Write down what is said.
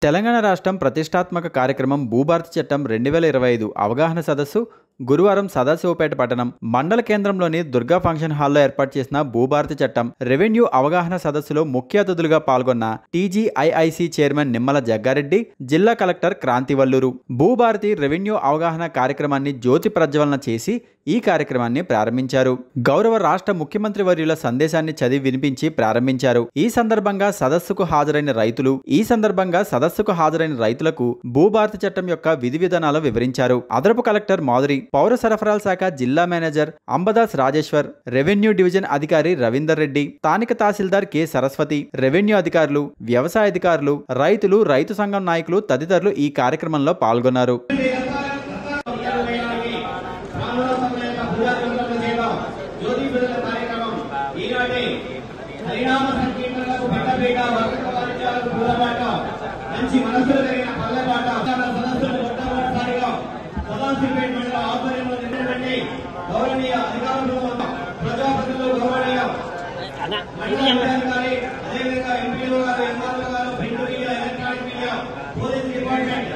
తెలంగాణ రాష్ట్రం ప్రతిష్టాత్మక కార్యక్రమం భూభారతి చట్టం 2025 అవగాహన సదస్సు గురువారం సదాశివపేట పట్టణం మండల కేంద్రంలోని దుర్గా ఫంక్షన్ హాల్లో ఏర్పాటు చేసిన భూభారతి చట్టం రెవెన్యూ అవగాహన సదస్సులో ముఖ్య అతిథులుగా పాల్గొన్న టీజీఐఐసి చైర్మన్ నిమ్మల జగ్గారెడ్డి, జిల్లా కలెక్టర్ క్రాంతివల్లూరు భూభారతి రెవెన్యూ అవగాహన కార్యక్రమాన్ని జ్యోతి ప్రజ్వలన చేసి ఈ కార్యక్రమాన్ని ప్రారంభించారు. గౌరవ రాష్ట్ర ముఖ్యమంత్రి వర్యుల సందేశాన్ని చదివి వినిపించి ప్రారంభించారు. ఈ సందర్భంగా సదస్సుకు హాజరైన రైతులకు భూభారతి చట్టం యొక్క విధి విధానాలు వివరించారు. అదనపు కలెక్టర్ మాధురి, పౌర సరఫరాల శాఖ జిల్లా manager Ambadas Rajeshwar, revenue division అధికారి రవీందర్ రెడ్డి, స్థానిక తహసీల్దార్ కె సరస్వతి, రెవెన్యూ అధికారులు, వ్యవసాయ అధికారులు, రైతులు, రైతు సంఘం నాయకులు తదితరులు ఈ కార్యక్రమంలో పాల్గొన్నారు. డిపార్ట్మెంట్